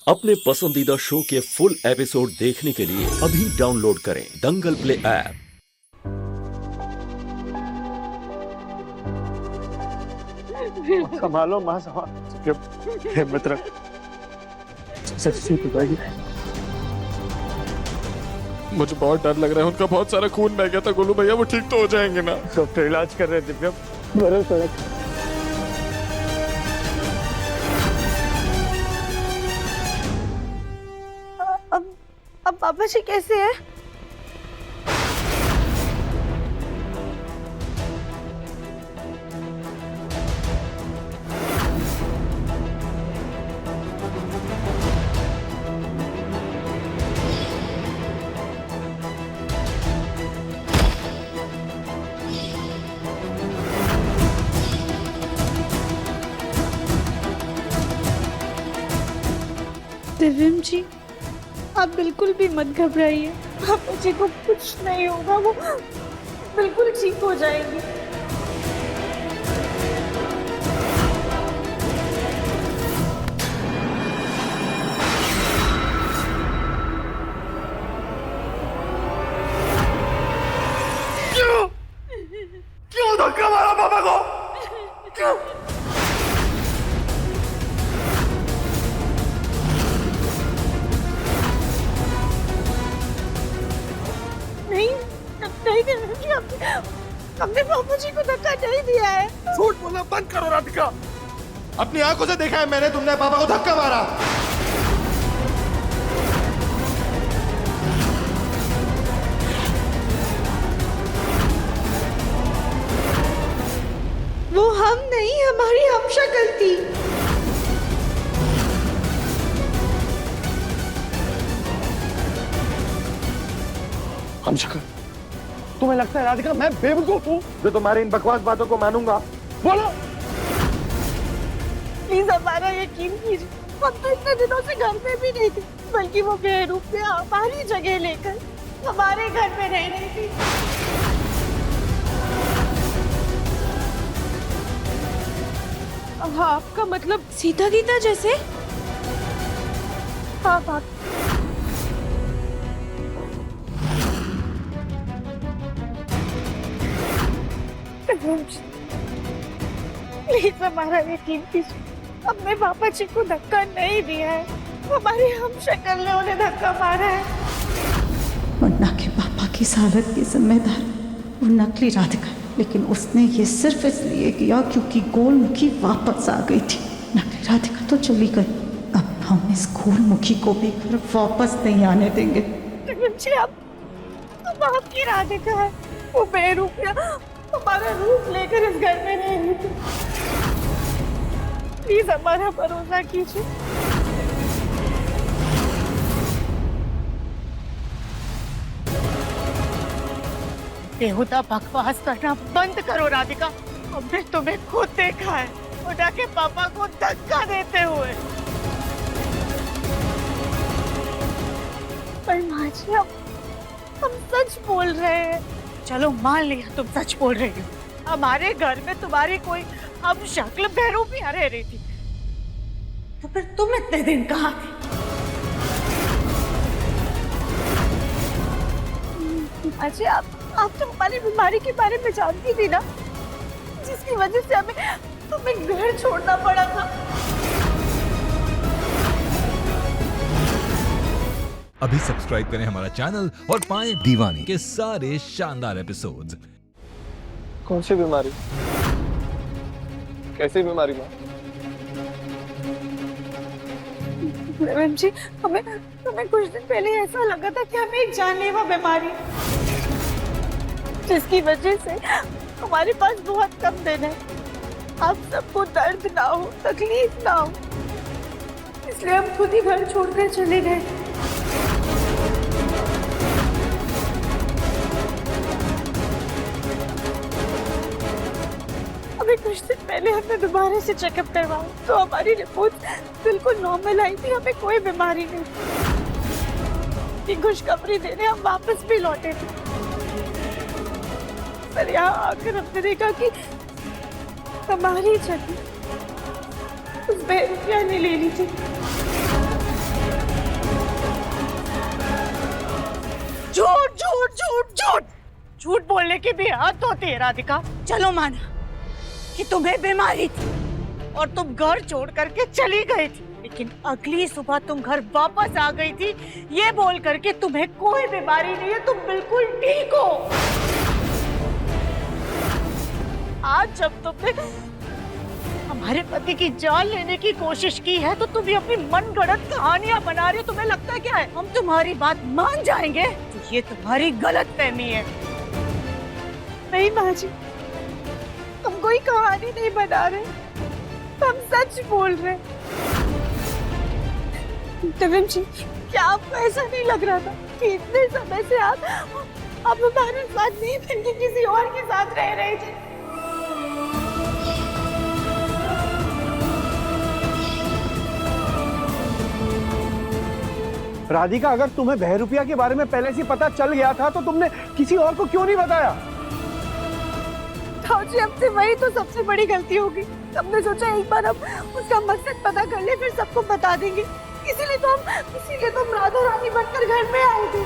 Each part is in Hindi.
अपने पसंदीदा शो के फुल एपिसोड देखने के लिए अभी डाउनलोड करें दंगल प्ले ऐप। संभालो माँ, संभालो, हिम्मत रख, सब ठीक हो जाएगी। मुझे बहुत डर लग रहा है, उनका बहुत सारा खून बह गया था गोलू भैया, वो ठीक तो हो जाएंगे ना? डॉक्टर इलाज कर रहे थे दिव्या, भरोसा रख। अब पापा जी कैसे हैं? दिव्यम जी, आप बिल्कुल भी मत घबराइए, पापा जी को कुछ नहीं होगा, वो बिल्कुल ठीक हो जाएंगे। क्यों धक्का मारा पापा को? क्यों? नहीं नहीं दिव्यम जी, हमने पापा जी को धक्का नहीं दिया है। झूठ बोलना बंद करो राधिका, अपनी आंखों से देखा है मैंने, तुमने पापा को धक्का मारा। वो हम नहीं, हमारी हमशक्ल थी। हम शक्ल? तुम्हें लगता है राधिका मैं बेवकूफ हूँ जो तुम्हारी इन बकवास बातों को मानूंगा? बोलो। प्लीज हमारा यकीन कीजिए, हम तो इतने दिनों से घर पे भी नहीं थे, बल्कि वो बेहरूप में हमारी जगह लेकर हमारे घर में रह रही थी। हाँ, आपका मतलब सीता गीता जैसे? हाँ बात। प्लीज हमारा यकीन कीजिए, हमने पापा जी को धक्का नहीं दिया है, हमारी हमशक्ल ने उन्हें धक्का मारा है। मुन्ना के पापा की इस हालत की जिम्मेदार वो नकली राधिका, लेकिन उसने ये सिर्फ इसलिए किया क्योंकि गोलमुखी वापस आ गई थी। नकली राधिका तो चली गई, अब हम इस गोलमुखी को भी घर वापस नहीं आने देंगे। अब आपकी राधिका है, वो बेरूप हमारा रूप लेकर इस घर में रह रही थी। प्लीज हमारा भरोसा कीजिए। बेहुदा बकवास करना बंद करो राधिका, हमने तुम्हें खुद देखा है उड़ा के पापा को धक्का देते हुए। पर माँ जी, हम सच बोल रहे हैं। चलो मान लिया तुम सच बोल रही हो, हमारे घर में तुम्हारी कोई हम शक्ल बेरूपियां रह रही थी, तो फिर तुम इतने दिन कहाँ थे? अच्छा, आप तो हमारी बीमारी के बारे में जानती थी ना, जिसकी वजह से हमें घर छोड़ना पड़ा था। अभी सब्सक्राइब करें हमारा चैनल और पाएं दीवानी के सारे शानदार एपिसोड्स। कौन सी बीमारी? कैसी बीमारी माँ? मैम जी, हमें कुछ दिन पहले ऐसा लगा था कि हमें एक जानलेवा बीमारी, जिसकी वजह से हमारे पास बहुत कम दिन है, आप सबको दर्द ना हो, तकलीफ ना हो, इसलिए हम खुद ही घर छोड़कर चले गए। अभी कुछ दिन पहले हमने दोबारा से चेकअप करवाया, तो हमारी रिपोर्ट बिल्कुल नॉर्मल आई थी, हमें कोई बीमारी नहीं थी। ये खुशखबरी देने हम वापस भी लौटे थे, पर यहाँ आकर हमने देखा कि हमारी जगह उस बेरुपिया ने ले ली थी। झूठ बोलने की भी हद होती है राधिका। चलो माना कि तुम्हें बीमारी थी और तुम घर छोड़ करके चली गई थी, लेकिन अगली सुबह तुम घर वापस आ गई थी ये बोल करके तुम्हें कोई बीमारी नहीं है, तुम बिल्कुल ठीक हो। आज जब तुमने हमारे पति की जान लेने की कोशिश की है तो तुम भी अपनी मनगढ़ंत कहानियां बना रही हो। तुम्हें लगता है क्या है हम तुम्हारी बात मान जाएंगे? तो ये तुम्हारी गलतफहमी है। नहीं माँ जी, हम कोई कहानी नहीं बना रहे, हम सच बोल रहे। दिव्यम जी, क्या आपको ऐसा नहीं लग रहा था कि इतने समय से आप हमारे साथ नहीं बल्कि किसी और के साथ रह रहे थे? राधिका, अगर तुम्हें बहरूपिया के बारे में पहले से पता चल गया था तो तुमने किसी और को क्यों नहीं बताया? जी, हमसे वही तो सबसे बड़ी गलती होगी। हमने सोचा एक बार हम उसका मकसद पता कर ले, फिर सबको बता देंगे। इसीलिए तो हम राधा रानी बनकर घर में आए थे।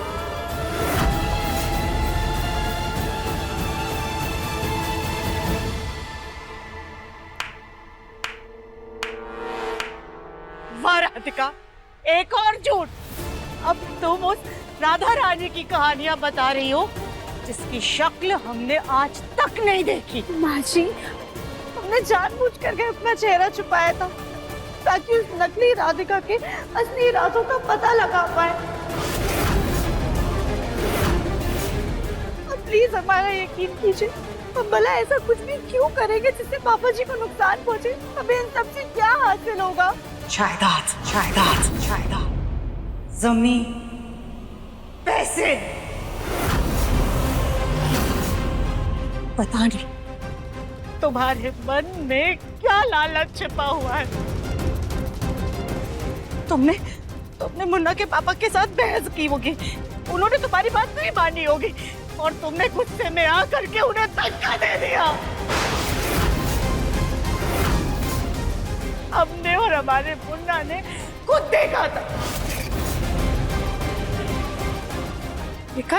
वाह राधिका, एक और झूठ। अब तुम उस राधा रानी की कहानियां बता रही हो जिसकी शक्ल हमने आज तक नहीं देखी। माँ जी, हमने जानबूझकर के अपना चेहरा छुपाया था ताकि उस नकली राधिका के असली इरादों का पता लगा पाए। प्लीज हमारा यकीन कीजिए, हम भला ऐसा कुछ भी क्यों करेंगे जिससे पापा जी को नुकसान पहुंचे? हमें इन सब से क्या हासिल होगा? जायदाद, जमीन, पैसे। पता नहीं तुम्हारे मन में क्या लालच छिपा हुआ है। तुमने मुन्ना के पापा के साथ बहस की होगी, उन्होंने तुम्हारी बात नहीं मानी होगी और तुमने गुस्से में आकर के उन्हें धक्का दे दिया। हमने और हमारे मुन्ना ने खुद देखा था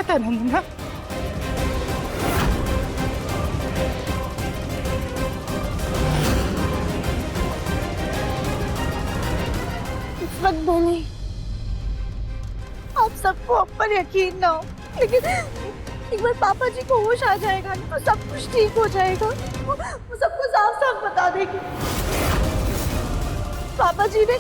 ना मुन्ना। इस वक्त बोले आप सबको अब पर यकीन ना हो, लेकिन एक बार पापा जी को होश आ जाएगा तो सब कुछ ठीक हो जाएगा। वो सबको साफ साफ बता देगी। पापा जी ने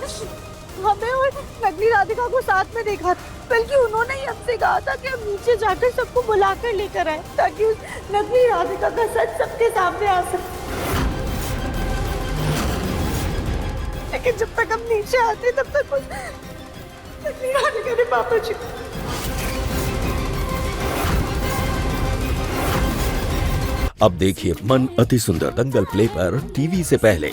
हमें और नकली राधिका को साथ में देखा था, बल्कि उन्होंने ही हमसे कहा था कि हम नीचे जाकर सबको बुलाकर लेकर आए ताकि उस नकली राधिका का सच सबके सामने आ सके। लेकिन जब तक हम नीचे आते तब तक उस नकली राधिका ने पापा जी अब देखिए मन अति सुंदर दंगल प्ले पर टीवी से पहले।